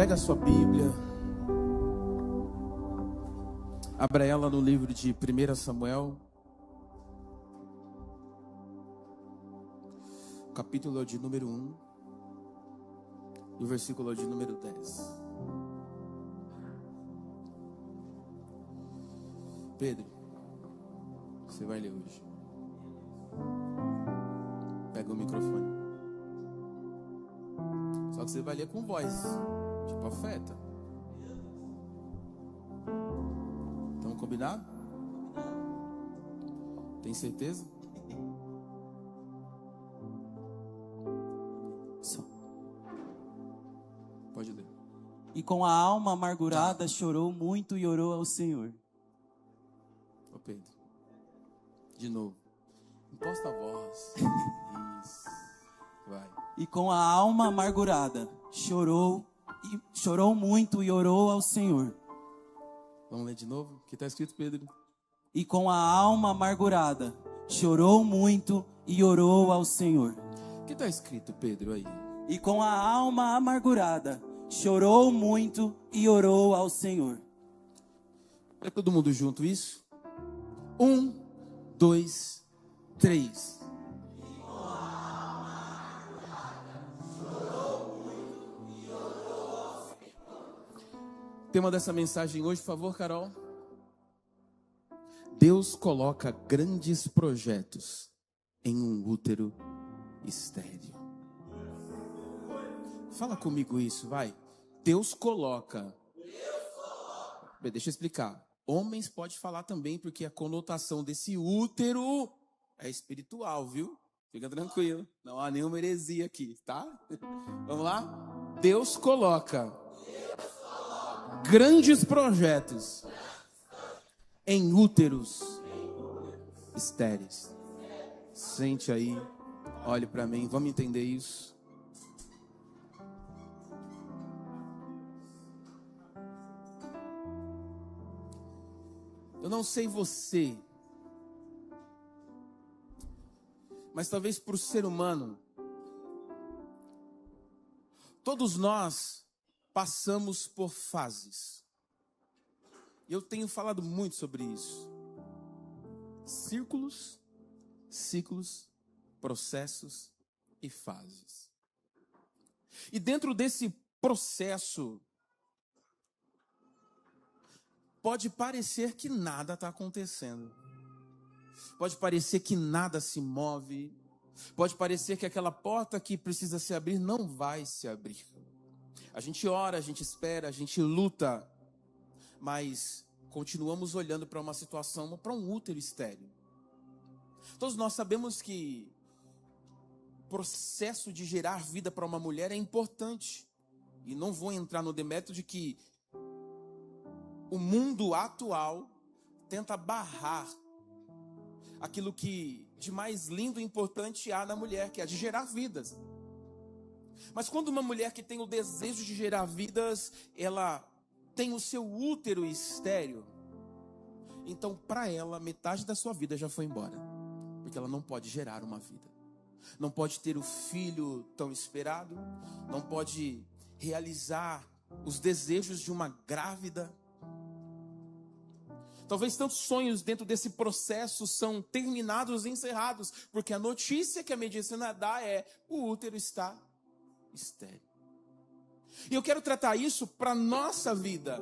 Pega a sua Bíblia, abra ela no livro de 1 Samuel, capítulo de número 1, e o versículo de número 10. Pedro, você vai ler hoje. Pega o microfone. Só que você vai ler com voz de profeta. Estamos combinados? Tem certeza? Pode ler. E com a alma amargurada chorou muito e orou ao Senhor. Ô Pedro, de novo. Imposta a voz. Isso. Vai. E com a alma amargurada chorou muito e orou ao Senhor. Vamos ler de novo? O que está escrito, Pedro? E com a alma amargurada chorou muito e orou ao Senhor. O que está escrito, Pedro, aí? E com a alma amargurada chorou muito e orou ao Senhor. É todo mundo junto isso? 1, 2, 3. Tema dessa mensagem hoje, por favor, Carol. Deus coloca grandes projetos em um útero estéril. Fala comigo isso, vai. Deus coloca. Bem, deixa eu explicar. Homens pode falar também, porque a conotação desse útero é espiritual, viu? Fica tranquilo. Não há nenhuma heresia aqui, tá? Vamos lá? Deus coloca grandes projetos em úteros estéreis. Sente aí, olhe para mim, vamos entender isso. Eu não sei você, mas talvez para o ser humano, todos nós passamos por fases. Eu tenho falado muito sobre isso. Círculos, ciclos, processos e fases. E dentro desse processo, pode parecer que nada está acontecendo. Pode parecer que nada se move. Pode parecer que aquela porta que precisa se abrir não vai se abrir. A gente ora, a gente espera, a gente luta, mas continuamos olhando para uma situação, para um útero estéril. Todos nós sabemos que o processo de gerar vida para uma mulher é importante. E não vou entrar no demérito de que o mundo atual tenta barrar aquilo que de mais lindo e importante há na mulher, que é de gerar vidas. Mas quando uma mulher que tem o desejo de gerar vidas, ela tem o seu útero estéril, então para ela metade da sua vida já foi embora, porque ela não pode gerar uma vida, não pode ter o filho tão esperado, não pode realizar os desejos de uma grávida. Talvez tantos sonhos dentro desse processo são terminados e encerrados, porque a notícia que a medicina dá é: o útero está estéril. E eu quero tratar isso para nossa vida,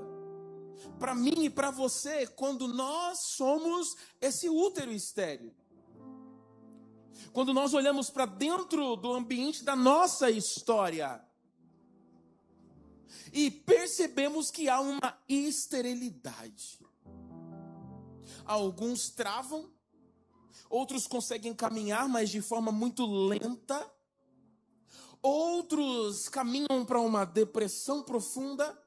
para mim e para você, quando nós somos esse útero estéril. Quando nós olhamos para dentro do ambiente da nossa história e percebemos que há uma esterilidade. Alguns travam, outros conseguem caminhar, mas de forma muito lenta. Outros caminham para uma depressão profunda.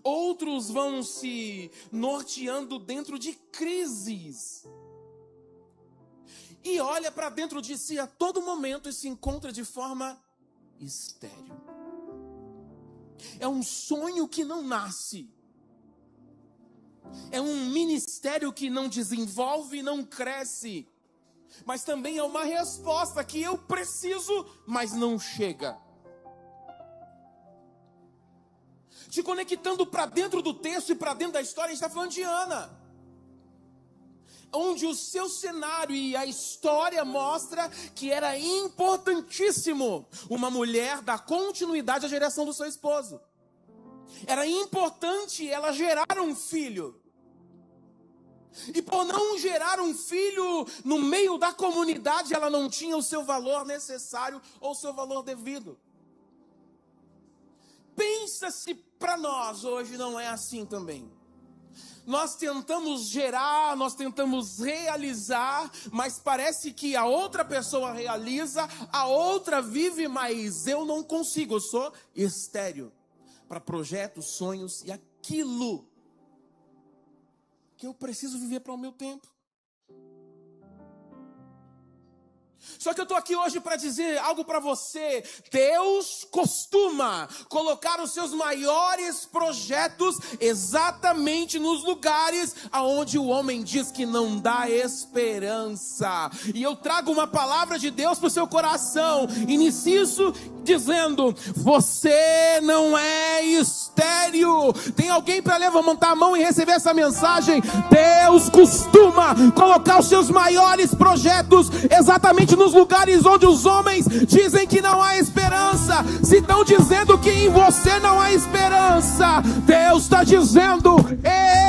Outros vão se norteando dentro de crises. E olha para dentro de si a todo momento e se encontra de forma estéril. É um sonho que não nasce. É um ministério que não desenvolve, não cresce. Mas também é uma resposta que eu preciso, mas não chega. Te conectando para dentro do texto e para dentro da história, a gente está falando de Ana. Onde o seu cenário e a história mostra que era importantíssimo uma mulher dar continuidade à geração do seu esposo. Era importante ela gerar um filho. E por não gerar um filho no meio da comunidade, ela não tinha o seu valor necessário ou o seu valor devido. Pensa se para nós hoje não é assim também. Nós tentamos gerar, nós tentamos realizar, mas parece que a outra pessoa realiza, a outra vive, mas eu não consigo, eu sou estéril para projetos, sonhos e aquilo que eu preciso viver para o meu tempo. Só que eu estou aqui hoje para dizer algo para você. Deus costuma colocar os seus maiores projetos exatamente nos lugares aonde o homem diz que não dá esperança. E eu trago uma palavra de Deus para o seu coração. Inicio isso dizendo: você não é estéril. Tem alguém para levantar a mão e receber essa mensagem? Deus costuma colocar os seus maiores projetos exatamente nos lugares onde os homens dizem que não há esperança. Se estão dizendo que em você não há esperança, Deus está dizendo: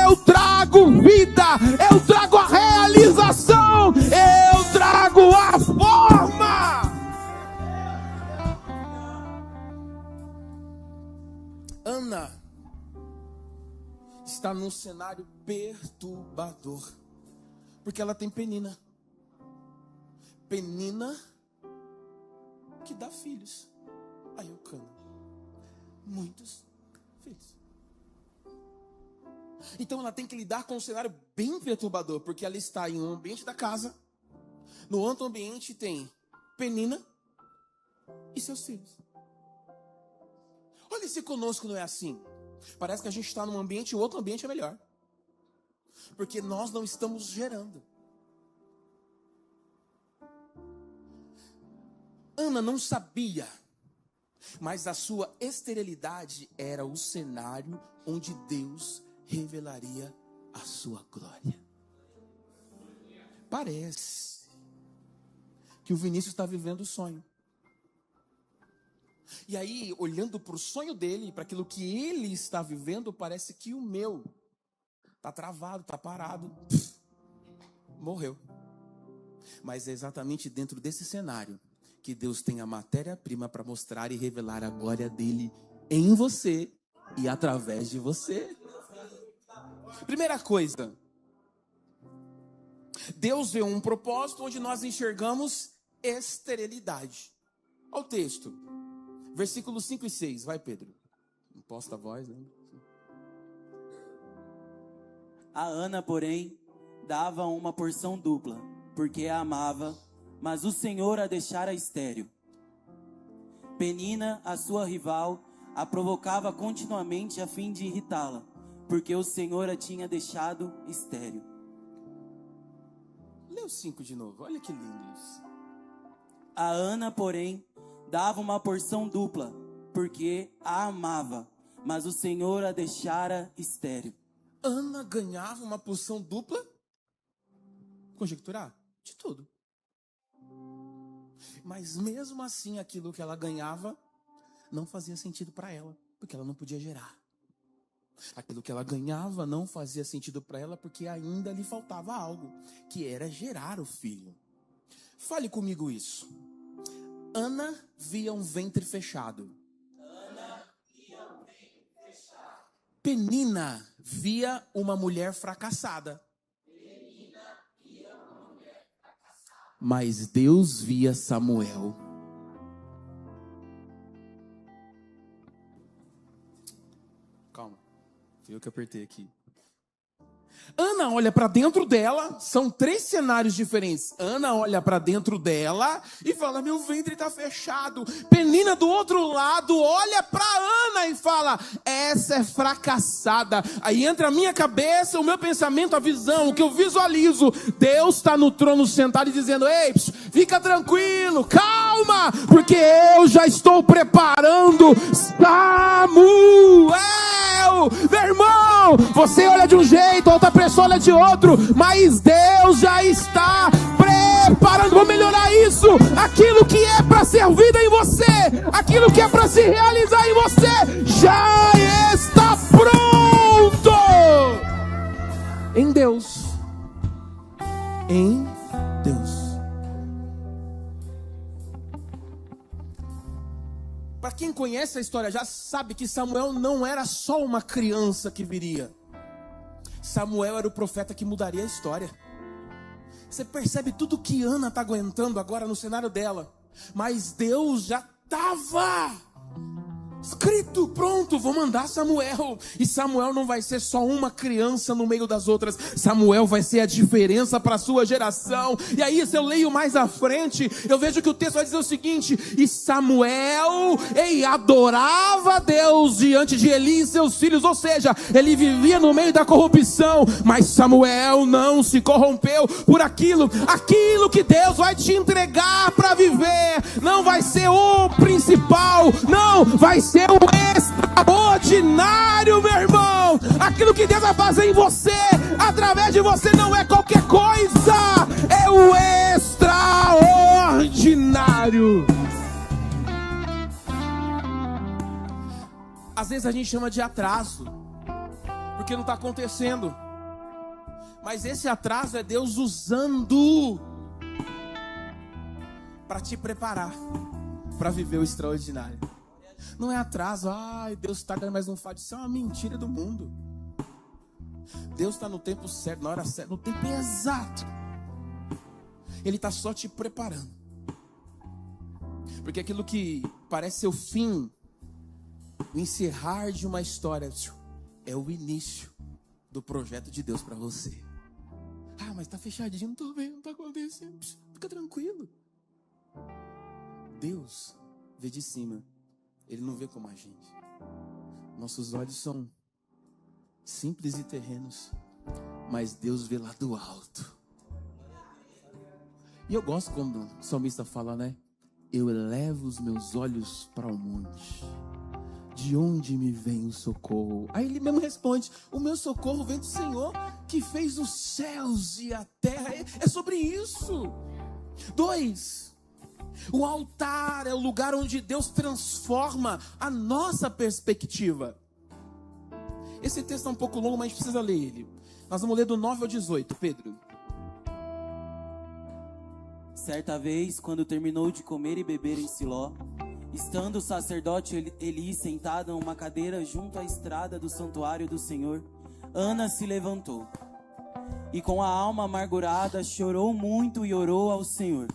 eu trago vida, eu trago a realização, eu trago a forma. Ana está num cenário perturbador, porque ela tem Penina. Penina que dá filhos a Eucana. Muitos filhos. Então ela tem que lidar com um cenário bem perturbador, porque ela está em um ambiente da casa. No outro ambiente tem Penina e seus filhos. Olha se conosco não é assim. Parece que a gente está num ambiente e o outro ambiente é melhor. Porque nós não estamos gerando. Ana não sabia, mas a sua esterilidade era o cenário onde Deus revelaria a sua glória. Parece que o Vinícius está vivendo o sonho. E aí, olhando para o sonho dele, para aquilo que ele está vivendo, parece que o meu está travado, está parado, morreu. Mas é exatamente dentro desse cenário que Deus tem a matéria-prima para mostrar e revelar a glória dele em você e através de você. Primeira coisa, Deus vê um propósito onde nós enxergamos esterilidade. Olha o texto, versículos 5 e 6, vai Pedro, imposta a voz, né? A Ana, porém, dava uma porção dupla, porque a amava, mas o Senhor a deixara estéril. Penina, a sua rival, a provocava continuamente a fim de irritá-la, porque o Senhor a tinha deixado estéril. Lê o 5 de novo, olha que lindo isso. A Ana, porém, dava uma porção dupla, porque a amava, mas o Senhor a deixara estéril. Ana ganhava uma porção dupla? Conjecturar? De tudo. Mas mesmo assim, aquilo que ela ganhava não fazia sentido para ela, porque ela não podia gerar. Aquilo que ela ganhava não fazia sentido para ela, porque ainda lhe faltava algo, que era gerar o filho. Fale comigo isso. Ana via um ventre fechado. Penina via uma mulher fracassada. Mas Deus via Samuel. Calma, fui eu que apertei aqui. Ana olha para dentro dela, são 3 cenários diferentes. Ana olha para dentro dela e fala: meu ventre está fechado. Penina do outro lado olha para Ana e fala: essa é fracassada. Aí entra a minha cabeça, o meu pensamento, a visão, o que eu visualizo. Deus está no trono sentado e dizendo: ei, fica tranquilo, calma, porque eu já estou preparando Samuel. Você olha de um jeito, a outra pessoa olha de outro, mas Deus já está preparando. Vou melhorar isso. Aquilo que é para ser vida em você, aquilo que é para se realizar em você, já está pronto. Em Deus. Em Deus. Para quem conhece a história já sabe que Samuel não era só uma criança que viria. Samuel era o profeta que mudaria a história. Você percebe tudo que Ana está aguentando agora no cenário dela. Mas Deus já estava escrito, pronto, vou mandar Samuel. E Samuel não vai ser só uma criança no meio das outras. Samuel vai ser a diferença para a sua geração. E aí, se eu leio mais à frente, eu vejo que o texto vai dizer o seguinte: e Samuel adorava a Deus diante de Eli e seus filhos. Ou seja, ele vivia no meio da corrupção, mas Samuel não se corrompeu por aquilo que Deus vai te entregar para viver. Não vai ser o principal, não, vai ser o extraordinário, meu irmão. Aquilo que Deus vai fazer em você, através de você, não é qualquer coisa, é o extraordinário. Às vezes a gente chama de atraso, porque não está acontecendo. Mas esse atraso é Deus usando para te preparar para viver o extraordinário. Não é atraso, Deus está dando mais um fato. Isso é uma mentira do mundo. Deus está no tempo certo, na hora certa, no tempo exato. Ele está só te preparando. Porque aquilo que parece ser o fim, o encerrar de uma história, é o início do projeto de Deus para você. Mas está fechadinho, não estou vendo, não está acontecendo. Fica tranquilo. Deus vê de cima. Ele não vê como a gente. Nossos olhos são simples e terrenos, mas Deus vê lá do alto. E eu gosto quando o salmista fala, né? Eu elevo os meus olhos para o monte. De onde me vem o socorro? Aí ele mesmo responde: o meu socorro vem do Senhor, que fez os céus e a terra. É sobre isso. 2. O altar é o lugar onde Deus transforma a nossa perspectiva. Esse texto é um pouco longo, mas a gente precisa ler ele. Nós vamos ler do 9 ao 18, Pedro. Certa vez, quando terminou de comer e beber em Siló, estando o sacerdote Eli sentado em uma cadeira junto à estrada do santuário do Senhor, Ana se levantou e com a alma amargurada chorou muito e orou ao Senhor.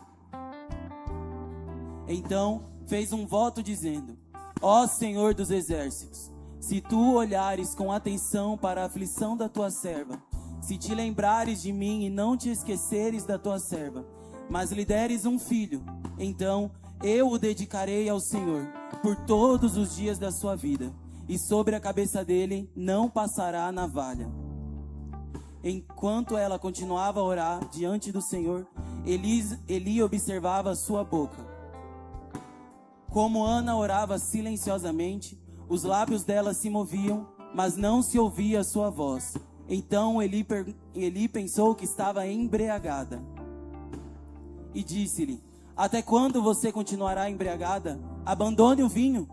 Então fez um voto dizendo: ó Senhor dos exércitos, se tu olhares com atenção para a aflição da tua serva, se te lembrares de mim e não te esqueceres da tua serva, mas lhe deres um filho, então eu o dedicarei ao Senhor por todos os dias da sua vida, e sobre a cabeça dele não passará a navalha. Enquanto ela continuava a orar diante do Senhor, Eli observava a sua boca. Como Ana orava silenciosamente, os lábios dela se moviam, mas não se ouvia a sua voz. Então Eli pensou que estava embriagada. E disse-lhe: até quando você continuará embriagada? Abandone o vinho.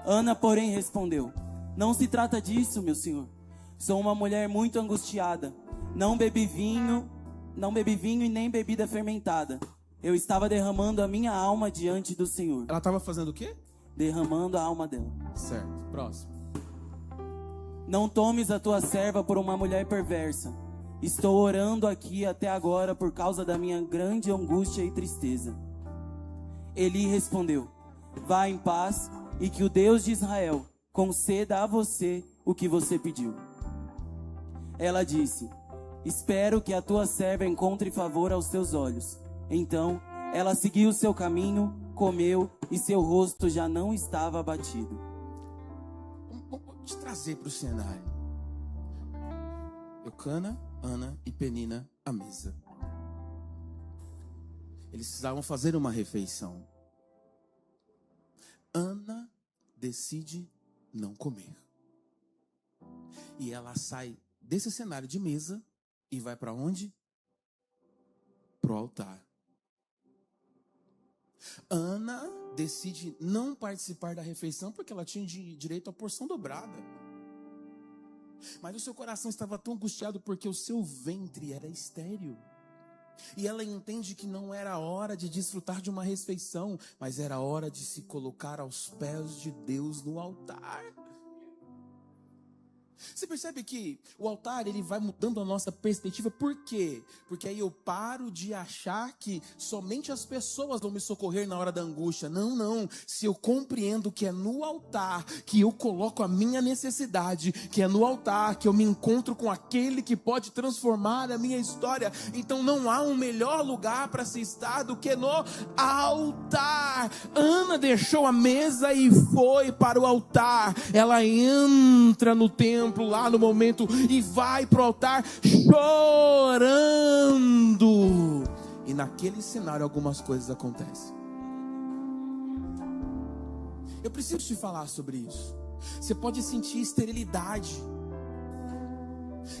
Ana, porém, respondeu: não se trata disso, meu senhor. Sou uma mulher muito angustiada. Não bebi vinho e nem bebida fermentada. Eu estava derramando a minha alma diante do Senhor. Ela estava fazendo o quê? Derramando a alma dela. Certo, próximo. Não tomes a tua serva por uma mulher perversa. Estou orando aqui até agora por causa da minha grande angústia e tristeza. Eli respondeu: vá em paz e que o Deus de Israel conceda a você o que você pediu. Ela disse: espero que a tua serva encontre favor aos teus olhos. Então ela seguiu seu caminho, comeu e seu rosto já não estava abatido. Vou te trazer para o cenário. Eucana, Ana e Penina à mesa. Eles precisavam fazer uma refeição. Ana decide não comer. E ela sai desse cenário de mesa e vai para onde? Pro altar. Ana decide não participar da refeição porque ela tinha direito à porção dobrada. Mas o seu coração estava tão angustiado porque o seu ventre era estéril. E ela entende que não era hora de desfrutar de uma refeição, mas era hora de se colocar aos pés de Deus no altar. Você percebe que o altar, ele vai mudando a nossa perspectiva. Por quê? Porque aí eu paro de achar que somente as pessoas vão me socorrer na hora da angústia. Não, não. Se eu compreendo que é no altar que eu coloco a minha necessidade, que é no altar que eu me encontro com aquele que pode transformar a minha história, então não há um melhor lugar para se estar do que no altar. Ana deixou a mesa e foi para o altar. Ela entra no templo lá no momento e vai para o altar chorando. E naquele cenário algumas coisas acontecem. Eu preciso te falar sobre isso. Você pode sentir esterilidade.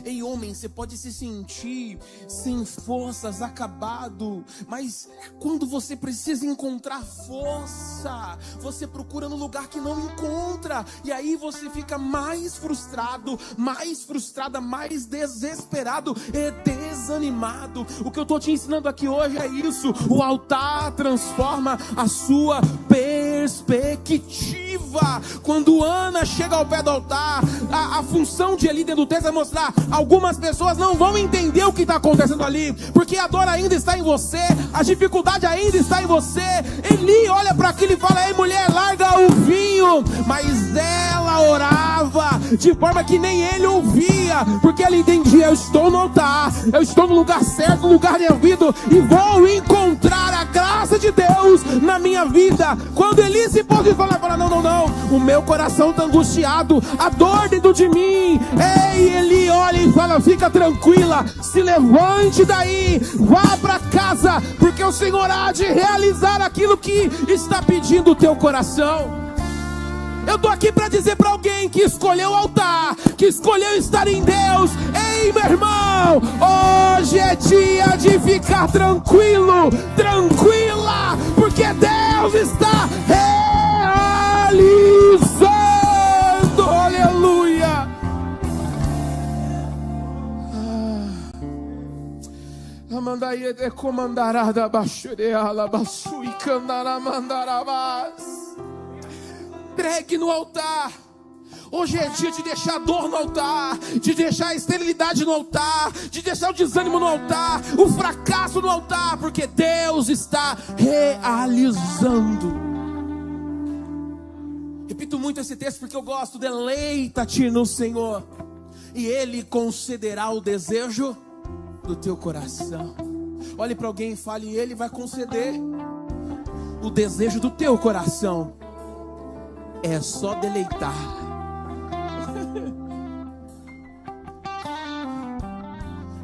Ei, homem, você pode se sentir sem forças, acabado. Mas quando você precisa encontrar força, você procura no lugar que não encontra. E aí você fica mais frustrado, mais frustrada, mais desesperado e desanimado. O que eu estou te ensinando aqui hoje é isso. O altar transforma a sua perspectiva. Quando Ana chega ao pé do altar, a função de Eli dentro do texto é mostrar: algumas pessoas não vão entender o que está acontecendo ali, porque a dor ainda está em você, a dificuldade ainda está em você. Eli olha para aquilo e fala: ei, mulher, larga o vinho. Mas ela orava de forma que nem ele ouvia, porque ela entendia: eu estou no altar, eu estou no lugar certo, no lugar devido, e vou encontrar a graça de Deus na minha vida. Quando Eli se posiciona e fala: não, não, não, o meu coração está angustiado, a dor dentro de mim. Ei, Eli olha e fala: fica tranquila, se levante daí, vá para casa, porque o Senhor há de realizar aquilo que está pedindo o teu coração. Eu estou aqui para dizer para alguém que escolheu o altar, que escolheu estar em Deus: ei, meu irmão, hoje é dia de ficar tranquilo, tranquila, porque Deus está realizando. Aleluia. Amandaie de comandará da baixureala basui candará mandarabás. Entregue no altar. Hoje é dia de deixar a dor no altar, de deixar a esterilidade no altar, de deixar o desânimo no altar, o fracasso no altar, porque Deus está realizando. Repito muito esse texto porque eu gosto. Deleita-te no Senhor e Ele concederá o desejo do teu coração. Olhe para alguém e fale: Ele vai conceder o desejo do teu coração. É só deleitar.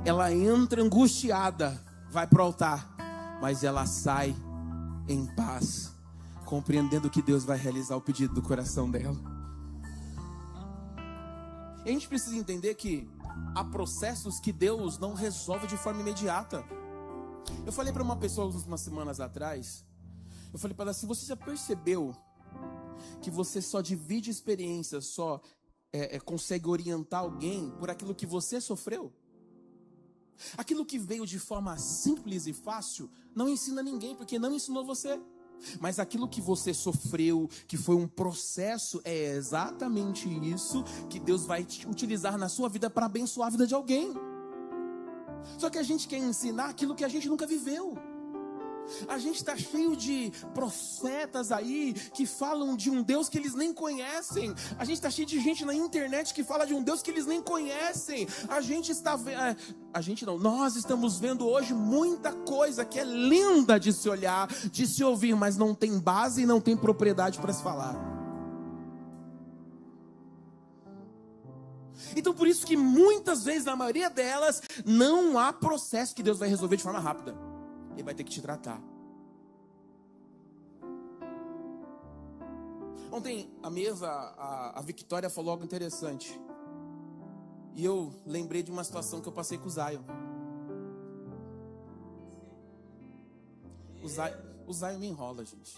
Ela entra angustiada, vai para o altar, mas ela sai em paz, compreendendo que Deus vai realizar o pedido do coração dela. E a gente precisa entender que há processos que Deus não resolve de forma imediata. Eu falei para uma pessoa umas semanas atrás, eu falei para ela assim: você já percebeu que você só divide experiências, só consegue orientar alguém por aquilo que você sofreu? Aquilo que veio de forma simples e fácil não ensina ninguém, porque não ensinou você. Mas aquilo que você sofreu, que foi um processo, é exatamente isso que Deus vai utilizar na sua vida para abençoar a vida de alguém. Só que a gente quer ensinar aquilo que a gente nunca viveu. A gente está cheio de profetas aí que falam de um Deus que eles nem conhecem. A gente está cheio de gente na internet que fala de um Deus que eles nem conhecem. Nós estamos vendo hoje muita coisa que é linda de se olhar, de se ouvir, mas não tem base e não tem propriedade para se falar. Então por isso que muitas vezes, na maioria delas, não há processo que Deus vai resolver de forma rápida. Ele vai ter que te tratar. Ontem, a Victória falou algo interessante. E eu lembrei de uma situação que eu passei com o Zion. O Zion me enrola, gente.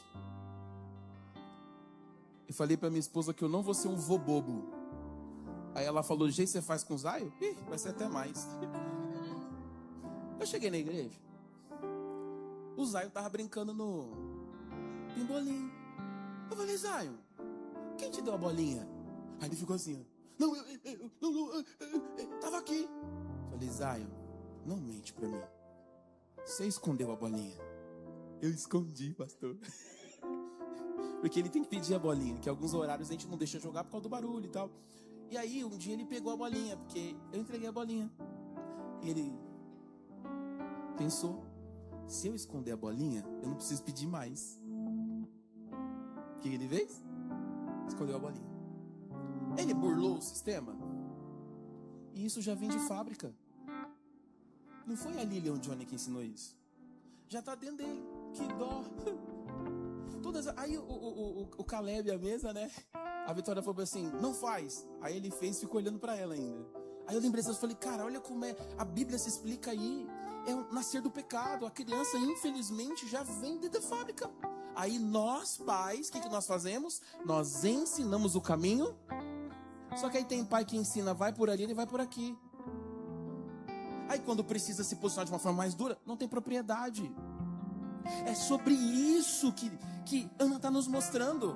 Eu falei pra minha esposa que eu não vou ser um vô bobo. Aí ela falou, do jeito que você faz com o Zion? Ih, vai ser até mais. Eu cheguei na igreja. O Zion tava brincando no pimbolim. Eu falei, Zion, quem te deu a bolinha? Aí ele ficou assim, ó. Não, tava aqui. Falei, Zion, não mente pra mim. Você escondeu a bolinha. Eu escondi, pastor. Porque ele tem que pedir a bolinha, que alguns horários a gente não deixa jogar por causa do barulho e tal. E aí, um dia ele pegou a bolinha, porque eu entreguei a bolinha. E ele pensou, se eu esconder a bolinha, eu não preciso pedir mais. O que ele fez? Escondeu a bolinha. Ele burlou o sistema. E isso já vem de fábrica. Não foi a Lilian ou o Johnny que ensinou isso. Já está dentro dele. Que dó. Aí o Caleb, a mesa, né? A Vitória falou assim, não faz. Aí ele fez e ficou olhando para ela ainda. Aí eu lembrei disso, eu falei, cara, olha como é. A Bíblia se explica aí. É o nascer do pecado. A criança, infelizmente, já vem dentro da fábrica. Aí nós, pais, o que nós fazemos? Nós ensinamos o caminho. Só que aí tem pai que ensina, vai por ali, ele vai por aqui. Aí quando precisa se posicionar de uma forma mais dura, não tem propriedade. É sobre isso que Ana está nos mostrando.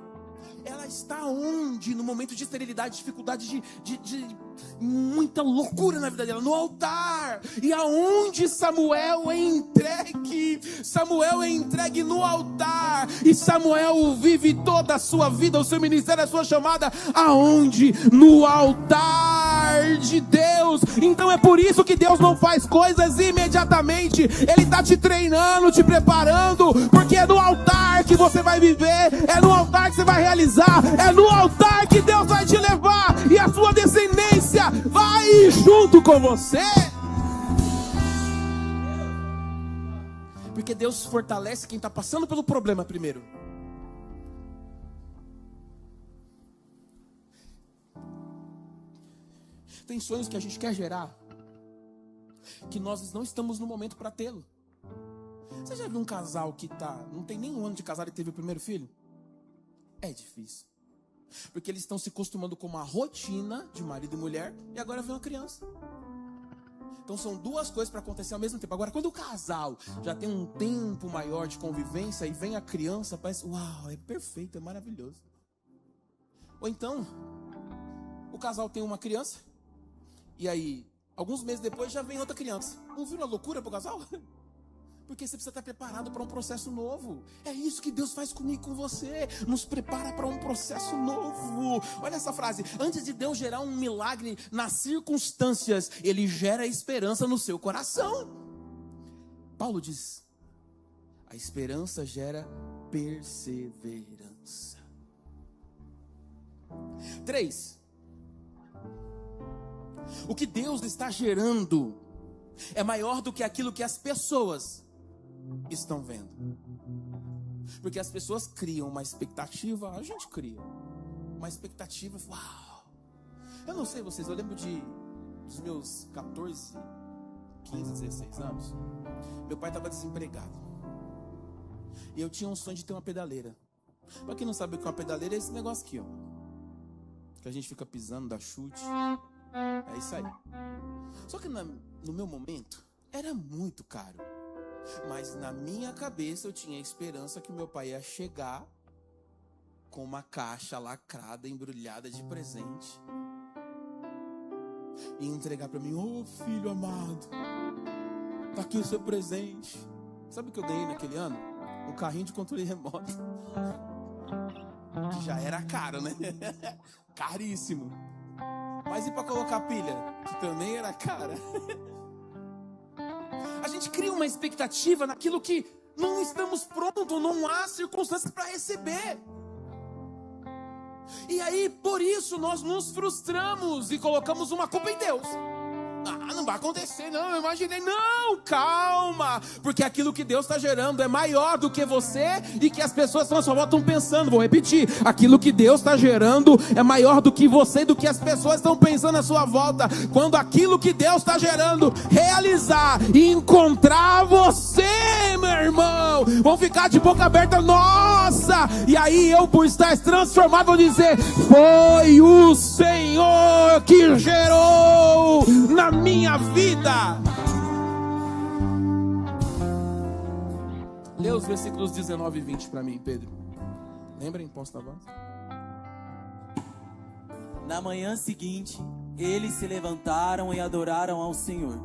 Ela está onde? No momento de esterilidade, dificuldade, de muita loucura na vida dela, no altar. E aonde Samuel é entregue? Samuel é entregue no altar. E Samuel vive toda a sua vida, o seu ministério, a sua chamada, aonde? No altar de Deus. Então é por isso que Deus não faz coisas imediatamente. Ele está te treinando, te preparando, porque é no altar que você vai viver, é no altar que você vai realizar, é no altar que Deus vai te levar, e a sua descendência vai junto com você. Porque Deus fortalece quem está passando pelo problema primeiro. Tem sonhos que a gente quer gerar, que nós não estamos no momento para tê-lo. Você já viu um casal que não tem nem um ano de casado e teve o primeiro filho? É difícil. Porque eles estão se acostumando com uma rotina de marido e mulher, e agora vem uma criança. Então são duas coisas para acontecer ao mesmo tempo. Agora, quando o casal já tem um tempo maior de convivência e vem a criança, parece, uau, é perfeito, é maravilhoso. Ou então, o casal tem uma criança, e aí, alguns meses depois já vem outra criança. Não viu uma loucura pro casal? Porque você precisa estar preparado para um processo novo. É isso que Deus faz comigo e com você. Nos prepara para um processo novo. Olha essa frase. Antes de Deus gerar um milagre nas circunstâncias, Ele gera esperança no seu coração. Paulo diz, a esperança gera perseverança. 3. O que Deus está gerando é maior do que aquilo que as pessoas estão vendo. Porque as pessoas criam uma expectativa, a gente cria uma expectativa, uau. Eu não sei vocês, eu lembro dos meus 14, 15, 16 anos. Meu pai estava desempregado. E eu tinha um sonho de ter uma pedaleira. Para quem não sabe o que é uma pedaleira, é esse negócio aqui, ó. Que a gente fica pisando, dá chute. É isso aí. Só que no meu momento, era muito caro. Mas na minha cabeça eu tinha a esperança que meu pai ia chegar com uma caixa lacrada, embrulhada de presente, e entregar para mim, ô filho amado, tá aqui o seu presente. Sabe o que eu ganhei naquele ano? Um carrinho de controle remoto. Que já era caro, né? Caríssimo. Mas e para colocar pilha? Que também era cara. A gente cria uma expectativa naquilo que não estamos prontos, não há circunstâncias para receber. E aí, por isso, nós nos frustramos e colocamos uma culpa em Deus. Não vai acontecer, não, eu imaginei. Não, calma, porque aquilo que Deus está gerando é maior do que você e que as pessoas estão à sua volta estão pensando. Vou repetir, aquilo que Deus está gerando é maior do que você e do que as pessoas estão pensando à sua volta. Quando aquilo que Deus está gerando realizar e encontrar você, meu irmão, vão ficar de boca aberta, nossa, e aí eu, por estar transformado, vou dizer, foi o Senhor que gerou na minha vida. Lê os versículos 19 e 20 para mim, Pedro. Lembra, imposto da voz? Na manhã seguinte, eles se levantaram e adoraram ao Senhor.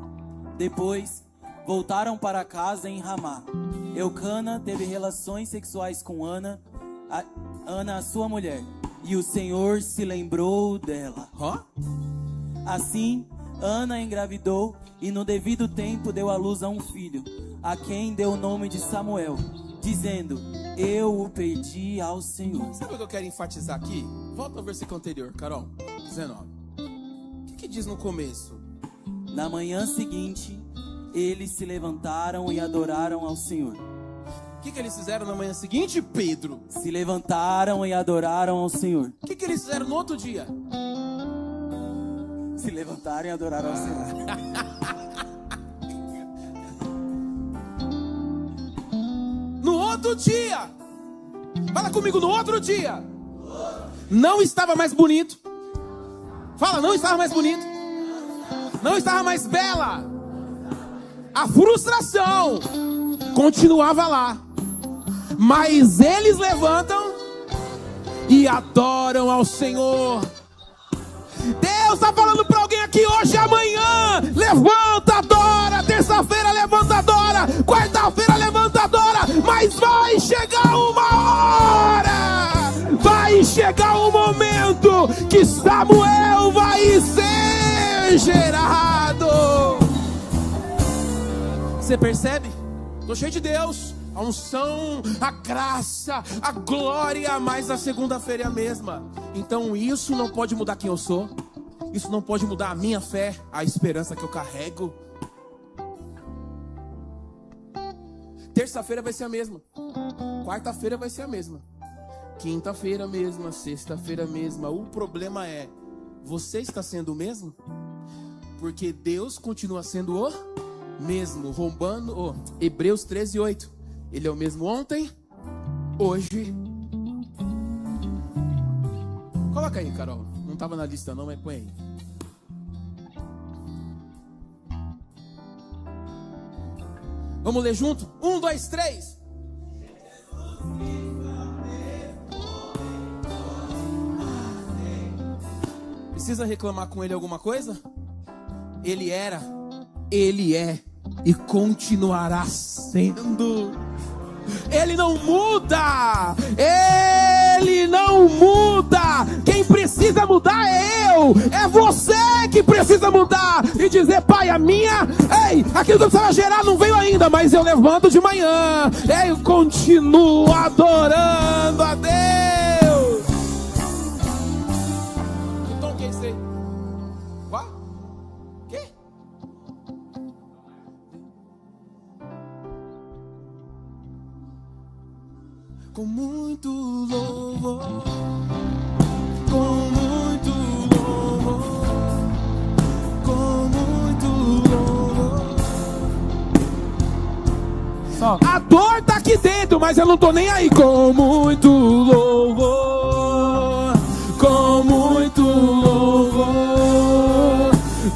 Depois, voltaram para casa em Ramá. Eucana teve relações sexuais com Ana, a sua mulher, e o Senhor se lembrou dela. Assim, Ana engravidou e no devido tempo deu à luz a um filho, a quem deu o nome de Samuel, dizendo, eu o pedi ao Senhor. Sabe o que eu quero enfatizar aqui? Volta ao versículo anterior, Carol, 19. O que diz no começo? Na manhã seguinte, eles se levantaram e adoraram ao Senhor. O que eles fizeram na manhã seguinte, Pedro? Se levantaram e adoraram ao Senhor. O que eles fizeram no outro dia? Se levantaram e adoraram ao Senhor. No outro dia. Fala comigo, no outro dia. Não estava mais bonito. Fala, não estava mais bonito. Não estava mais bela. A frustração continuava lá. Mas eles levantam e adoram ao Senhor. Deus está falando para alguém aqui hoje e amanhã. Levanta, adora. Terça-feira, levanta, adora. Quarta-feira, levanta, adora. Mas vai chegar uma hora. Vai chegar um momento que Samuel vai ser gerado. Você percebe? Estou cheio de Deus. A unção, a graça, a glória, mas a segunda-feira é a mesma. Então isso não pode mudar quem eu sou. Isso não pode mudar a minha fé, a esperança que eu carrego. Terça-feira vai ser a mesma. Quarta-feira vai ser a mesma. Quinta-feira mesma, sexta-feira mesma. O problema é, você está sendo o mesmo? Porque Deus continua sendo o mesmo. Hebreus 13:8. Ele é o mesmo ontem, hoje. Coloca aí, Carol. Não estava na lista não, mas põe aí. Vamos ler junto? 1, 2, 3. Precisa reclamar com ele alguma coisa? Ele era, ele é e continuará sendo. Ele não muda. Ele não muda. Quem precisa mudar é eu. É você que precisa mudar e dizer, pai, a minha, aquilo que eu precisava gerar não veio ainda, mas eu levanto de manhã. Eu continuo adorando a Deus. Então, quem sei? Qual? Quê? Com muito louvor, com muito louvor, com muito louvor. Só. A dor tá aqui dentro, mas eu não tô nem aí. Com muito louvor, com muito louvor,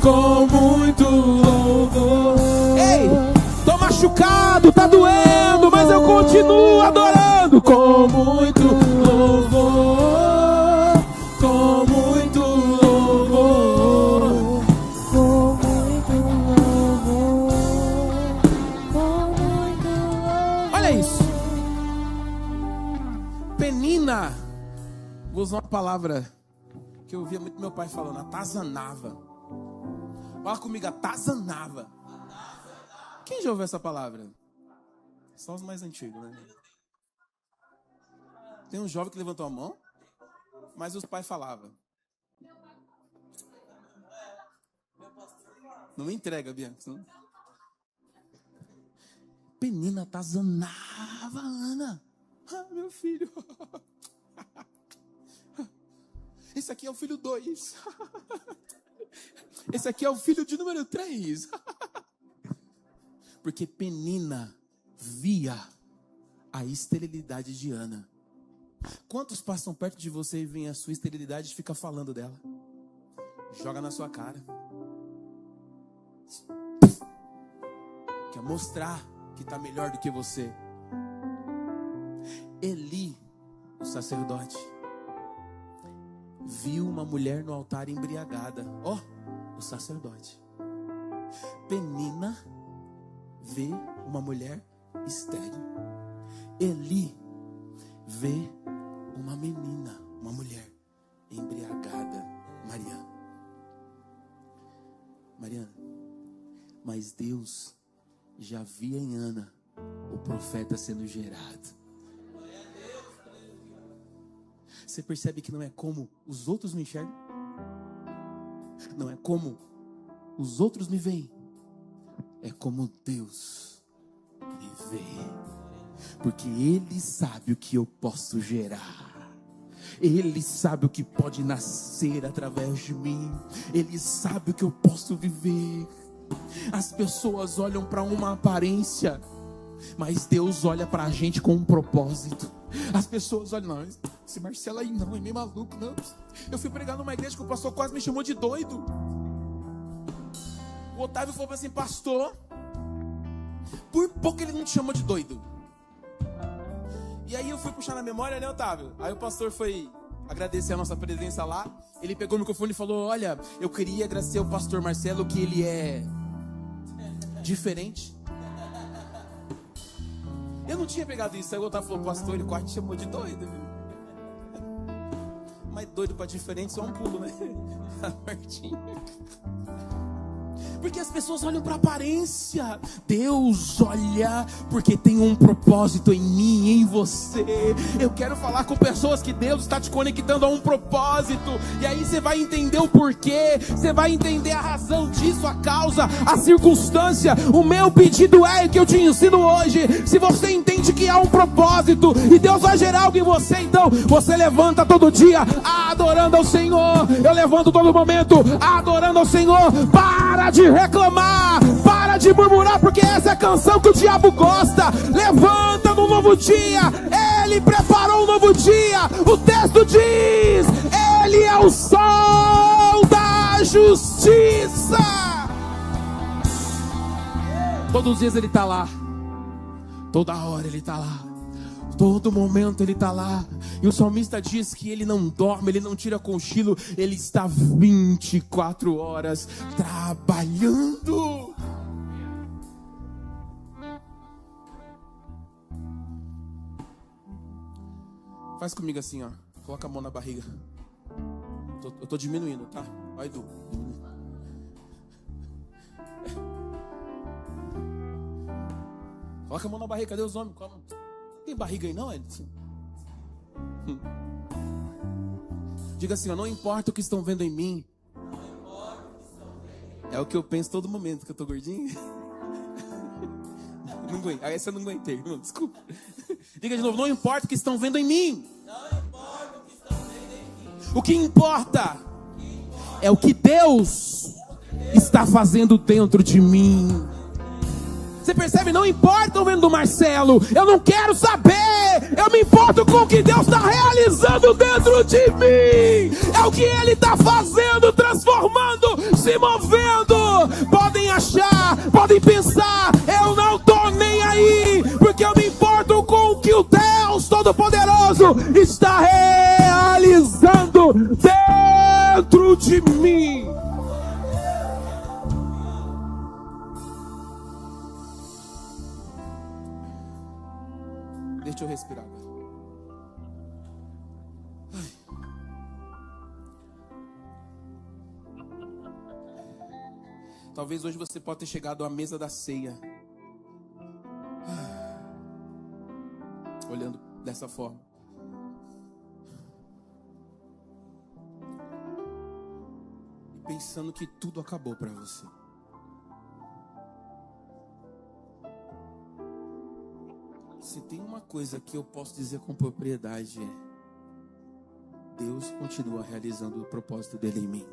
com muito louvor. Ei, tô machucado, tá doendo, mas eu continuo adorando. Com muito louvor, com muito louvor, com muito louvor, com muito louvor. Olha isso. Penina, vou usar uma palavra que eu ouvia muito meu pai falando, atazanava. Fala comigo, atazanava. Quem já ouviu essa palavra? Só os mais antigos, né? Tem um jovem que levantou a mão, mas os pais falavam. Não me entrega, Bianca. Não. Penina atazanava Ana. Ah, meu filho. Esse aqui é o filho 2. Esse aqui é o filho de número 3. Porque Penina via a esterilidade de Ana. Quantos passam perto de você e veem a sua esterilidade e fica falando dela? Joga na sua cara. Quer mostrar que está melhor do que você. Eli, o sacerdote, viu uma mulher no altar embriagada. Ó, o sacerdote. Penina vê uma mulher estéril. Eli vê uma menina, uma mulher embriagada. Mariana, mas Deus já via em Ana o profeta sendo gerado. Você percebe que não é como os outros me enxergam? Não é como os outros me veem. É como Deus me vê. Porque Ele sabe o que eu posso gerar. Ele sabe o que pode nascer através de mim. Ele sabe o que eu posso viver. As pessoas olham para uma aparência, mas Deus olha para a gente com um propósito. As pessoas olham, não, esse Marcelo aí não, é meio maluco, não. Eu fui pregar numa igreja que o pastor quase me chamou de doido. O Otávio falou assim, pastor, por pouco ele não te chamou de doido. E aí eu fui puxar na memória, né, Otávio? Aí o pastor foi agradecer a nossa presença lá. Ele pegou o microfone e falou, olha, eu queria agradecer ao pastor Marcelo que ele é diferente. Eu não tinha pegado isso. Aí o Otávio falou, pastor, ele quase te chamou de doido, viu? Mas doido pra diferente, só um pulo, né? Martinho. Porque as pessoas olham para a aparência. Deus olha porque tem um propósito em mim e em você. Eu quero falar com pessoas que Deus está te conectando a um propósito. E aí você vai entender o porquê. Você vai entender a razão disso, a causa, a circunstância. O meu pedido é que eu te ensino hoje. Se você entende que há um propósito e Deus vai gerar algo em você, então você levanta todo dia adorando ao Senhor. Eu levanto todo momento adorando ao Senhor. Para de reclamar, para de murmurar, porque essa é a canção que o diabo gosta. Levanta no novo dia. Ele preparou um novo dia. O texto diz: Ele é o sol da justiça. Todos os dias Ele está lá. Toda hora Ele está lá. Todo momento Ele está lá. E o salmista diz que Ele não dorme, Ele não tira cochilo. Ele está 24 horas trabalhando. Faz comigo assim, ó. Coloca a mão na barriga. Eu tô diminuindo, tá? Vai, Edu. Coloca a mão na barriga. Cadê os homens? Tem barriga aí não, Edson? Diga assim, ó, não importa o que estão vendo em mim. É o que eu penso todo momento, que eu tô gordinho. Não aguento. Essa eu não aguentei, irmão, desculpa. Diga de novo, não importa o que estão vendo em mim. Não importa o que estão vendo em mim. O que importa é o que Deus está fazendo dentro de mim. Você percebe? Não importa o vendo do Marcelo. Eu não quero saber. Eu me importo com o que Deus está realizando dentro de mim. É o que Ele está fazendo, transformando, se movendo. Podem achar, podem pensar. Eu não estou nem aí. Porque eu me importo com o que o Deus Todo-Poderoso está realizando dentro de mim. Deixa eu respirar. Talvez hoje você possa ter chegado à mesa da ceia, olhando dessa forma. E pensando que tudo acabou para você. Se tem uma coisa que eu posso dizer com propriedade, Deus continua realizando o propósito dele em mim.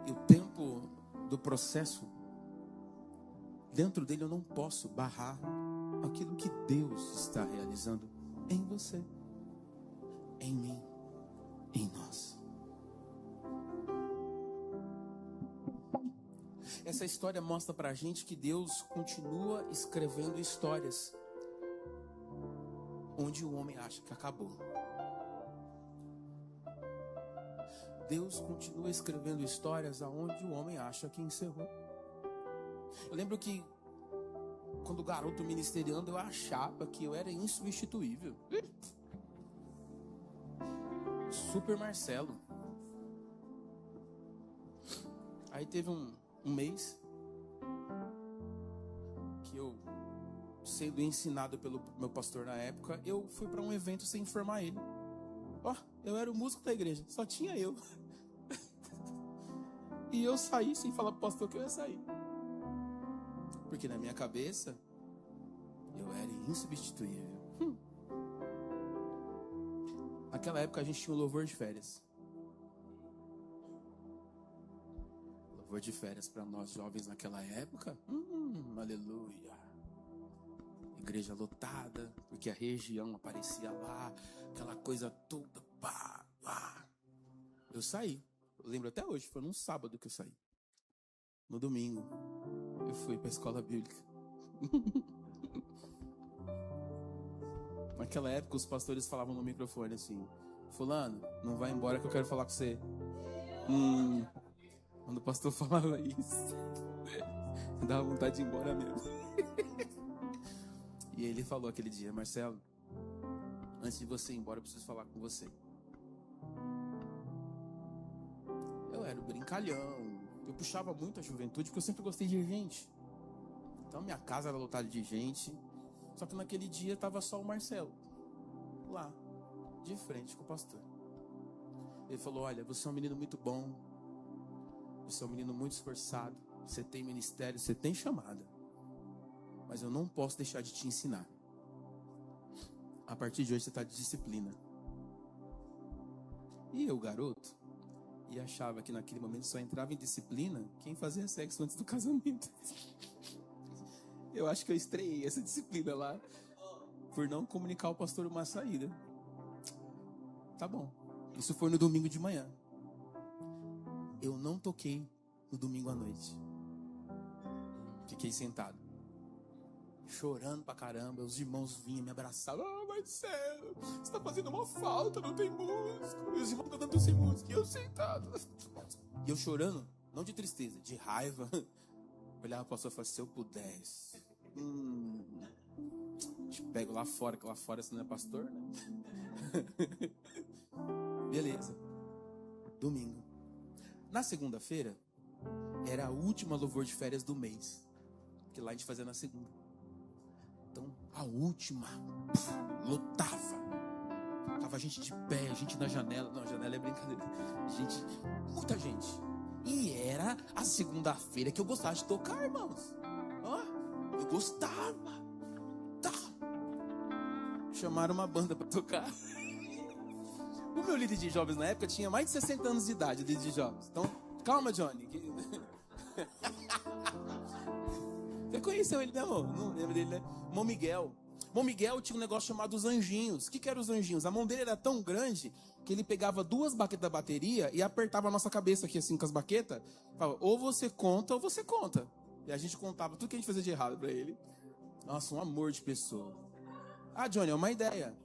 E o tempo do processo, dentro dele eu não posso barrar aquilo que Deus está realizando em você, em mim, em nós. Essa história mostra pra gente que Deus continua escrevendo histórias onde o homem acha que acabou. Deus continua escrevendo histórias aonde o homem acha que encerrou. Eu lembro que quando garoto ministeriando eu achava que eu era insubstituível. Super Marcelo. Aí teve um mês que eu, sendo ensinado pelo meu pastor na época, eu fui para um evento sem informar ele. Eu era o músico da igreja, só tinha eu. E eu saí sem falar pro pastor que eu ia sair. Porque na minha cabeça, eu era insubstituível. Naquela época a gente tinha o louvor de férias. Louvor de férias para nós jovens naquela época. Aleluia. Igreja lotada, porque a região aparecia lá, aquela coisa toda. Pá, pá. Eu saí. Eu lembro até hoje, foi num sábado que eu saí. No domingo, eu fui para a escola bíblica. Naquela época, os pastores falavam no microfone assim: fulano, não vai embora que eu quero falar com você. Quando o pastor falava isso, dava vontade de ir embora mesmo. E ele falou aquele dia: Marcelo, antes de você ir embora, eu preciso falar com você. Eu era o brincalhão, eu puxava muito a juventude, porque eu sempre gostei de gente. Então minha casa era lotada de gente. Só que naquele dia estava só o Marcelo, lá, de frente com o pastor. Ele falou: olha, você é um menino muito bom, você é um menino muito esforçado, você tem ministério, você tem chamada, mas eu não posso deixar de te ensinar. A partir de hoje você está de disciplina. E eu, garoto, e achava que naquele momento só entrava em disciplina quem fazia sexo antes do casamento. Eu acho que eu estreiei essa disciplina lá por não comunicar ao pastor uma saída. Tá bom. Isso foi no domingo de manhã. Eu não toquei no domingo à noite. Fiquei sentado, chorando pra caramba. Os irmãos vinham me abraçar. Marcelo, você tá fazendo uma falta, não tem música. E os irmãos cantando sem música, e eu sentado. E eu chorando, não de tristeza, de raiva. Olhava pro pastor e falava: se eu pudesse, te pego lá fora, que lá fora você não é pastor, né? Beleza. Domingo. Na segunda-feira, era a última louvor de férias do mês, que lá a gente fazia na segunda. Então, a última, lotava. Tava gente de pé, gente na janela. Não, a janela é brincadeira. Gente, muita gente. E era a segunda-feira que eu gostava de tocar, irmãos. Eu gostava. Tá. Chamaram uma banda pra tocar. O meu líder de jovens na época tinha mais de 60 anos de idade, líder de jovens. Então, calma, Johnny. Você conheceu ele, né, amor? Não lembro dele, né? Irmão Miguel. Irmão Miguel tinha um negócio chamado os anjinhos. O que eram os anjinhos? A mão dele era tão grande que ele pegava 2 baquetas da bateria e apertava a nossa cabeça aqui assim com as baquetas. Falava: ou você conta ou você conta. E a gente contava tudo que a gente fazia de errado pra ele. Nossa, um amor de pessoa. Ah, Johnny, é uma ideia.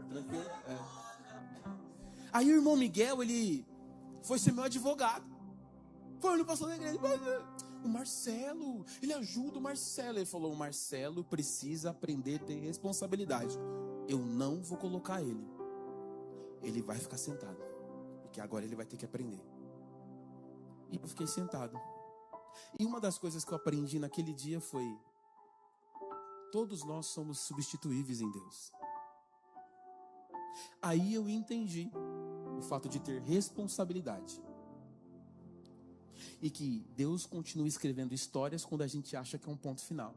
Tranquilo? É. Aí o irmão Miguel, ele foi ser meu advogado. Foi no pastor da igreja. O Marcelo, ele ajuda o Marcelo. Ele falou: o Marcelo precisa aprender a ter responsabilidade. Eu não vou colocar ele. Ele vai ficar sentado, porque agora ele vai ter que aprender. E eu fiquei sentado. E uma das coisas que eu aprendi naquele dia foi: todos nós somos substituíveis em Deus. Aí eu entendi o fato de ter responsabilidade. E que Deus continua escrevendo histórias quando a gente acha que é um ponto final.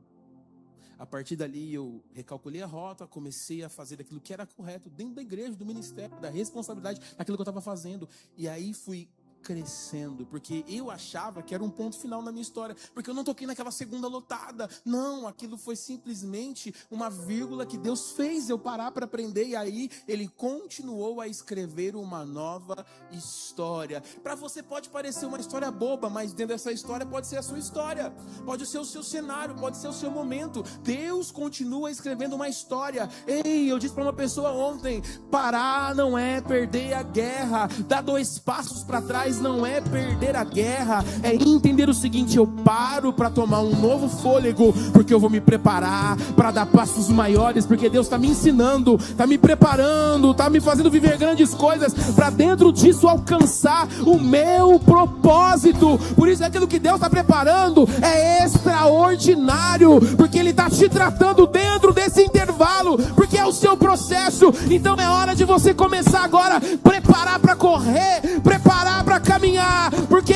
A partir dali eu recalculei a rota, comecei a fazer aquilo que era correto dentro da igreja, do ministério, da responsabilidade daquilo que eu estava fazendo. E aí fui crescendo, porque eu achava que era um ponto final na minha história, porque eu não toquei naquela segunda lotada. Não, aquilo foi simplesmente uma vírgula que Deus fez eu parar para aprender, e aí Ele continuou a escrever uma nova história. Para você pode parecer uma história boba, mas dentro dessa história pode ser a sua história, pode ser o seu cenário, pode ser o seu momento. Deus continua escrevendo uma história. Ei, eu disse para uma pessoa ontem, parar não é perder a guerra, dar 2 passos para trás não é perder a guerra, é entender o seguinte: eu paro para tomar um novo fôlego, porque eu vou me preparar para dar passos maiores, porque Deus está me ensinando, está me preparando, está me fazendo viver grandes coisas, para dentro disso alcançar o meu propósito. Por isso aquilo que Deus está preparando é extraordinário, porque Ele está te tratando dentro desse intervalo, porque é o seu processo. Então é hora de você começar agora, preparar para correr, preparar para caminhar, porque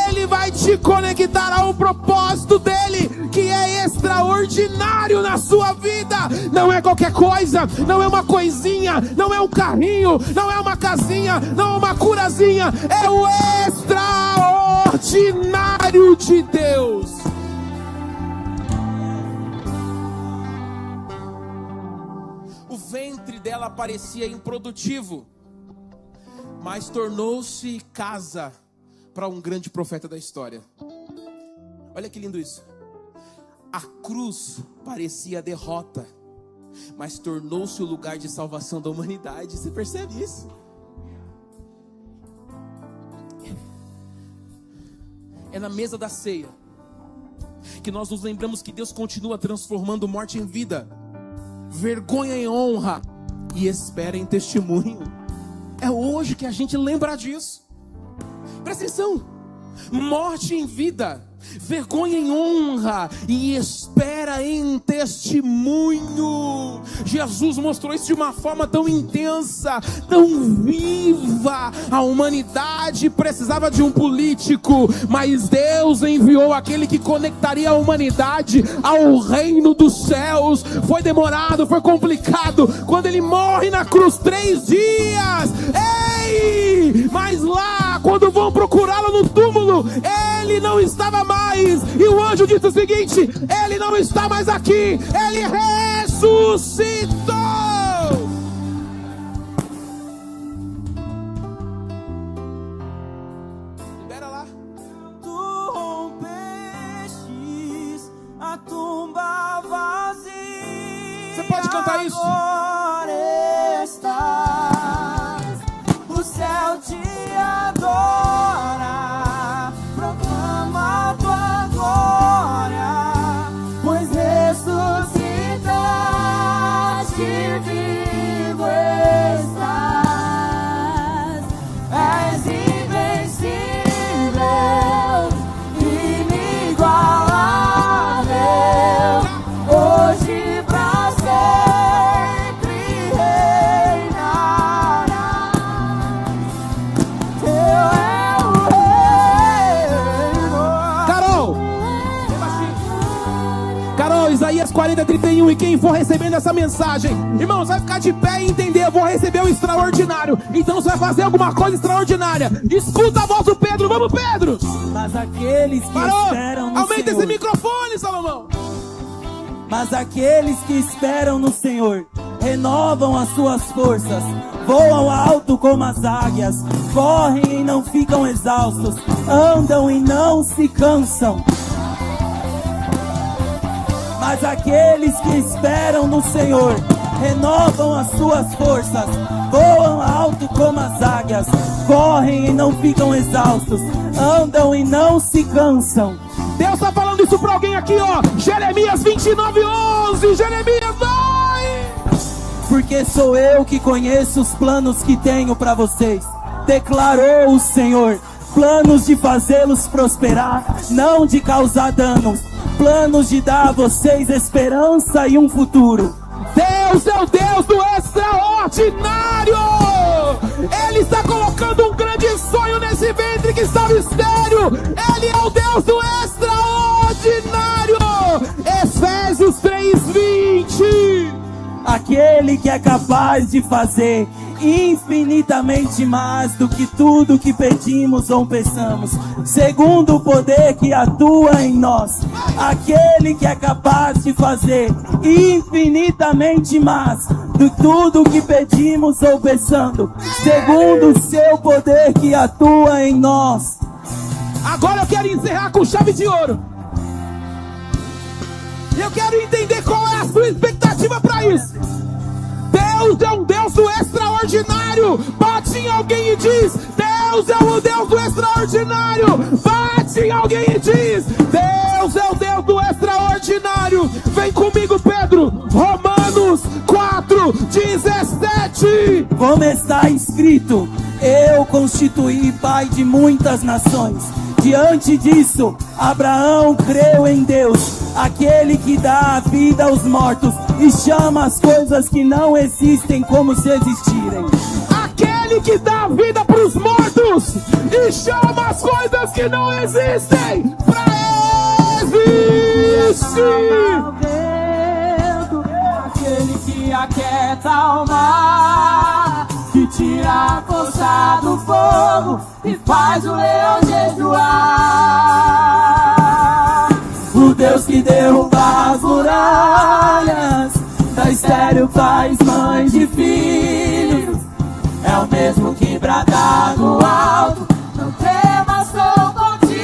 Ele vai te conectar ao propósito dEle, que é extraordinário na sua vida. Não é qualquer coisa, não é uma coisinha, não é um carrinho, não é uma casinha, não é uma curazinha, é o extraordinário de Deus. O ventre dela parecia improdutivo, mas tornou-se casa para um grande profeta da história. Olha que lindo isso. A cruz parecia derrota, mas tornou-se o lugar de salvação da humanidade. Você percebe isso? É na mesa da ceia que nós nos lembramos que Deus continua transformando morte em vida, vergonha em honra e espera em testemunho. É hoje que a gente lembra disso. Presta atenção. Morte em vida, vergonha em honra e espera em testemunho. Jesus mostrou isso de uma forma tão intensa, tão viva. A humanidade precisava de um político, mas Deus enviou aquele que conectaria a humanidade ao reino dos céus. Foi demorado, foi complicado. Quando Ele morre na cruz, 3 dias. Ei! Mas lá, quando vão procurá-lo no túmulo, Ele não estava mais. E o anjo disse o seguinte: Ele não está mais aqui, Ele ressuscitou. Libera lá. Tu rompestes a tumba vazia. Você pode cantar isso? Agora estás, o céu te adora, proclama a tua glória, pois ressuscitaste, vivo estás, és invencível, inigualável, hoje pra sempre reinarás. Teu é o reino. Carol, Isaías 40:31. E quem for recebendo essa mensagem, irmãos, vai ficar de pé e entender: eu vou receber o extraordinário. Então você vai fazer alguma coisa extraordinária. Escuta a voz do Pedro. Vamos, Pedro. Mas aqueles que esperam no Aumenta Senhor. esse microfone, Salomão. Mas aqueles que esperam no Senhor renovam as suas forças, voam alto como as águias, correm e não ficam exaustos, andam e não se cansam. Mas aqueles que esperam no Senhor renovam as suas forças, voam alto como as águias, correm e não ficam exaustos, andam e não se cansam. Deus está falando isso para alguém aqui, ó. Jeremias 29:11. Jeremias, vai! Porque sou eu que conheço os planos que tenho para vocês, declarou o Senhor, planos de fazê-los prosperar, não de causar danos, planos de dar a vocês esperança e um futuro. Deus é o Deus do extraordinário. Ele está colocando um grande sonho nesse ventre que estava estéril. Ele é o Deus do extraordinário. Efésios 3:20. Aquele que é capaz de fazer infinitamente mais do que tudo que pedimos ou pensamos, segundo o poder que atua em nós. Aquele que é capaz de fazer infinitamente mais do que tudo que pedimos ou pensando, segundo o seu poder que atua em nós. Agora eu quero encerrar com chave de ouro. Eu quero entender qual é a sua expectativa para isso. Deus é um Deus do extraordinário. Bate em alguém e diz: Deus é o Deus do extraordinário. Bate em alguém e diz: Deus é o Deus do extraordinário. Vem comigo, Pedro. Romanos 4:17. Como está escrito: eu constituí pai de muitas nações. Diante disso, Abraão creu em Deus, aquele que dá a vida aos mortos e chama as coisas que não existem como se existirem. Aquele que dá a vida para os mortos e chama as coisas que não existem para existir. Aquele que aquieta o mar, que tira a força do fogo e faz o leão jejuar. O Deus que derruba as muralhas, da estéril faz mãe de filhos. É o mesmo que brada do alto: não temas, sou contigo.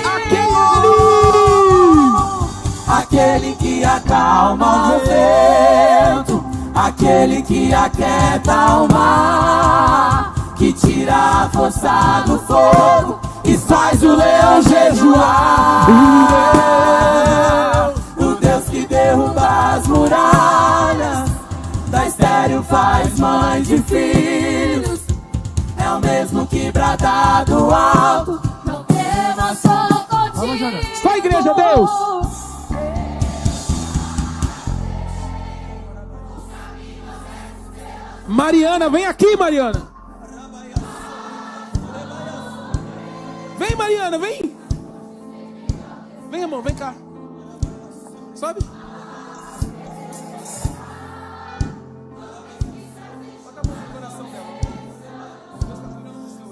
Aquele que acalma o vento, aquele que aquieta o mar, que tira a força do fogo e faz o leão jejuar. O Deus que derruba as muralhas, da estéril faz mãe de filhos. É o mesmo que brada do alto: não temas, sou contigo. Só a igreja, Deus. Mariana, vem aqui, Mariana. Vem, Mariana, vem. Vem, irmão, vem cá. Sobe.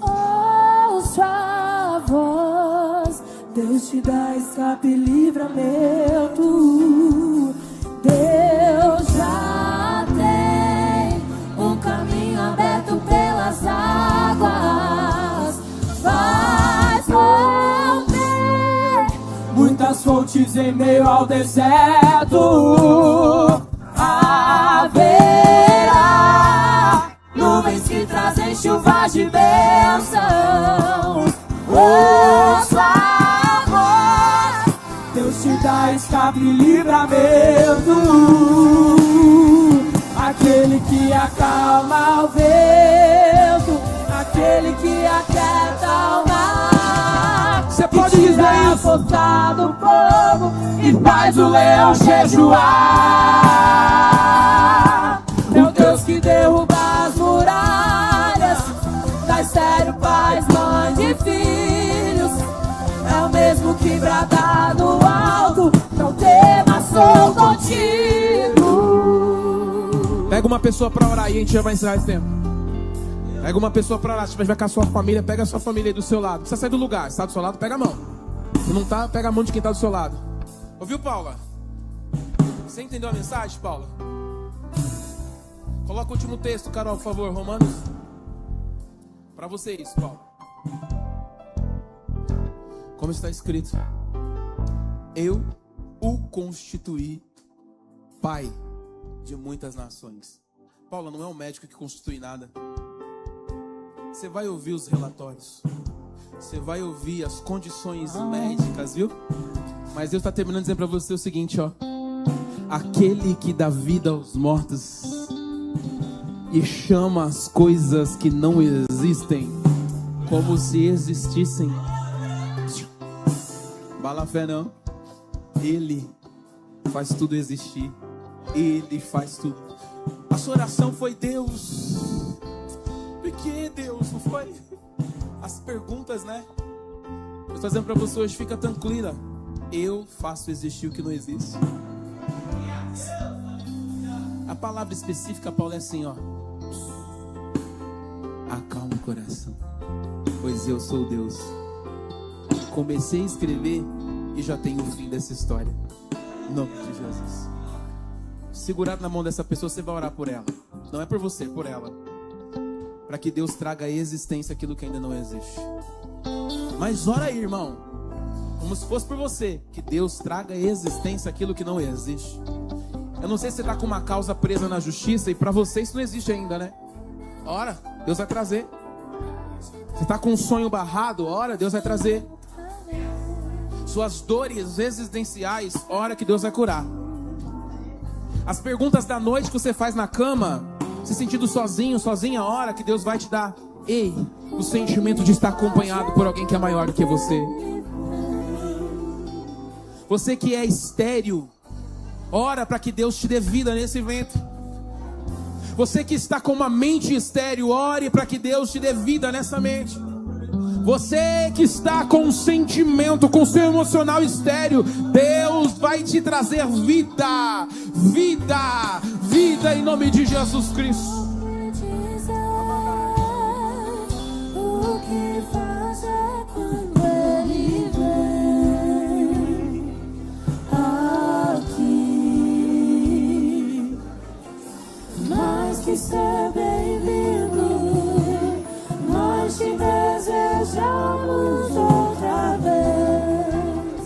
Ouça a voz, Deus te dá escape e livramento. Deus já tem um caminho aberto pelas águas. Faz romper muitas fontes em meio ao deserto. Haverá nuvens que trazem chuvas de bênçãos. Ouça a voz, Deus te dá escape e livramento. Aquele que acalma o vento, aquele que aquieta o mar. Você pode dizer a isso? força do povo e faz o leão jejuar. É o Deus que derruba as muralhas, da estéril faz mãe de filhos. É o mesmo que brada no alto: não temas, sou contigo. Pega uma pessoa pra orar e a gente já vai encerrar esse tempo. Pega uma pessoa pra orar. Se vai com a sua família, pega a sua família aí do seu lado. Não precisa sair do lugar. Se tá do seu lado, pega a mão. Se não tá, pega a mão de quem tá do seu lado. Ouviu, Paula? Você entendeu a mensagem, Paula? Coloca o último texto, Carol, por favor. Romanos. Pra vocês, Paula. Como está escrito: eu o constituí pai de muitas nações. Paula, não é um médico que constitui nada. Você vai ouvir os relatórios, você vai ouvir as condições médicas, viu? Mas Deus está terminando dizendo para você o seguinte, ó: aquele que dá vida aos mortos e chama as coisas que não existem como se existissem. Bala fé não. Ele faz tudo existir. Ele faz tudo. A sua oração foi: Deus, por que Deus? Não foi? As perguntas, né? Eu estou dizendo para você hoje, fica tranquila. Eu faço existir o que não existe. A palavra específica, Paulo, é assim, ó. Acalma o coração, pois eu sou Deus. Comecei a escrever e já tenho o fim dessa história. Em nome de Jesus. Segurado na mão dessa pessoa, você vai orar por ela. Não é por você, é por ela. Para que Deus traga à existência aquilo que ainda não existe. Mas ora aí, irmão. Como se fosse por você. Que Deus traga à existência aquilo que não existe. Eu não sei se você está com uma causa presa na justiça e para você isso não existe ainda, né? Ora, Deus vai trazer. Você está com um sonho barrado, ora, Deus vai trazer. Suas dores existenciais, ora que Deus vai curar. As perguntas da noite que você faz na cama, se sentindo sozinho, sozinha, ora que Deus vai te dar. Ei, o sentimento de estar acompanhado por alguém que é maior do que você. Você que é estéril, ora para que Deus te dê vida nesse ventre. Você que está com uma mente estéril, ore para que Deus te dê vida nessa mente. Você que está com um sentimento, com seu emocional estéril, Deus vai te trazer vida, vida, vida em nome de Jesus Cristo. O que fazer quando Ele vem aqui? Mais que ser bem-vindo, nós te desejamos outra vez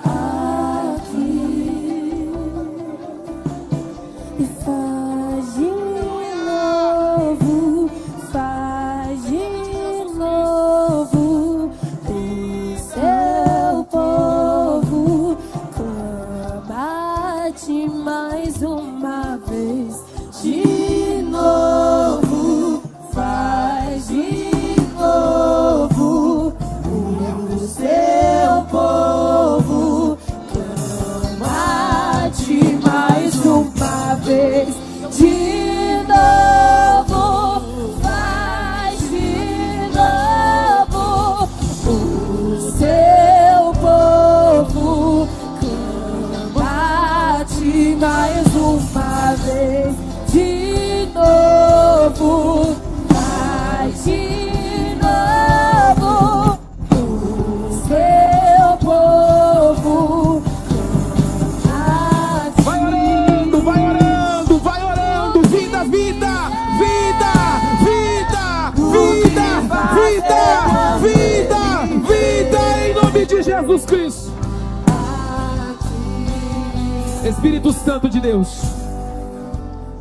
aqui. E faz de novo, faz de novo o seu povo. Clama-te mais uma vez. De novo, faz de novo o seu povo. Clama-te mais uma vez. De novo, faz de novo o seu povo. Clama-te mais uma vez. De novo, faz de novo o seu povo. Vai orando, vai orando, vai orando. Vida, vida, vida, vida, vida, vida, vida, vida, em nome de Jesus Cristo. Espírito Santo de Deus,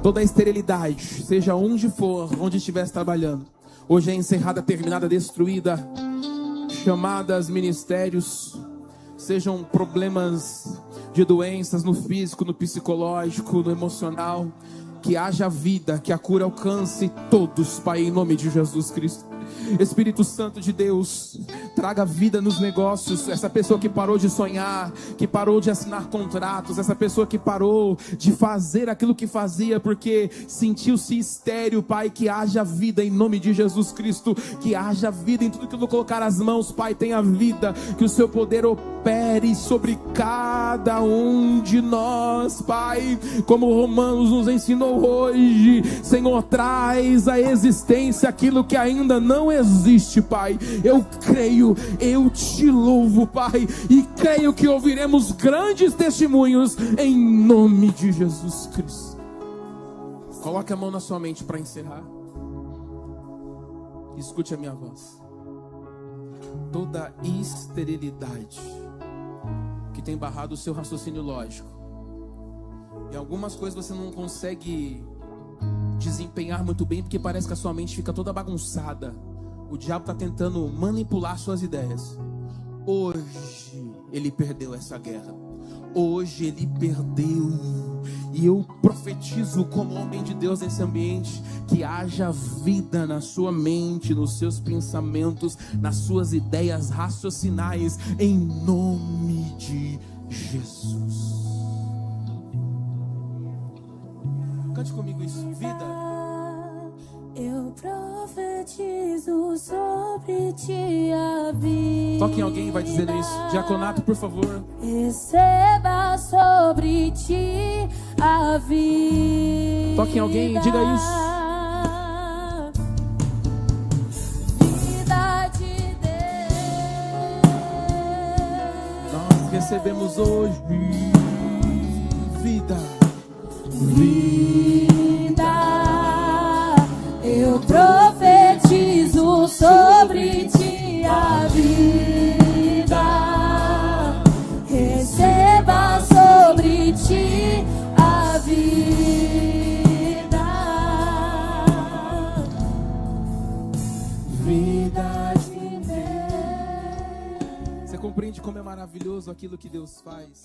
toda a esterilidade, seja onde for, onde estiver trabalhando, hoje é encerrada, terminada, destruída. Chamadas, ministérios, sejam problemas de doenças no físico, no psicológico, no emocional. Que haja vida, que a cura alcance todos, Pai, em nome de Jesus Cristo. Espírito Santo de Deus, traga vida nos negócios. Essa pessoa que parou de sonhar, que parou de assinar contratos, essa pessoa que parou de fazer aquilo que fazia porque sentiu-se estéril, Pai, que haja vida em nome de Jesus Cristo. Que haja vida em tudo que eu vou colocar as mãos, Pai, tenha vida. Que o seu poder opere sobre cada um de nós, Pai, como Romanos nos ensinou hoje. Senhor, traz à existência aquilo que ainda não existe, Pai. Eu creio, eu te louvo, Pai, e creio que ouviremos grandes testemunhos em nome de Jesus Cristo. Coloque a mão na sua mente para encerrar. Escute a minha voz. Toda esterilidade que tem barrado o seu raciocínio lógico, e algumas coisas você não consegue desempenhar muito bem porque parece que a sua mente fica toda bagunçada. O diabo está tentando manipular suas ideias. Hoje ele perdeu essa guerra. Hoje ele perdeu. E eu profetizo como homem de Deus nesse ambiente, que haja vida na sua mente, nos seus pensamentos, nas suas ideias raciocinais, em nome de Jesus. Cante comigo isso. Vida, Eu profetizo sobre ti a vida. Toque em alguém e vai dizendo isso. Diaconato, por favor. Receba sobre ti a vida. Toque em alguém e diga isso. Vida de Deus. Nós recebemos hoje vida. Eu profetizo sobre ti a vida. Receba sobre ti a vida. Vida de Deus. Você compreende como é maravilhoso aquilo que Deus faz?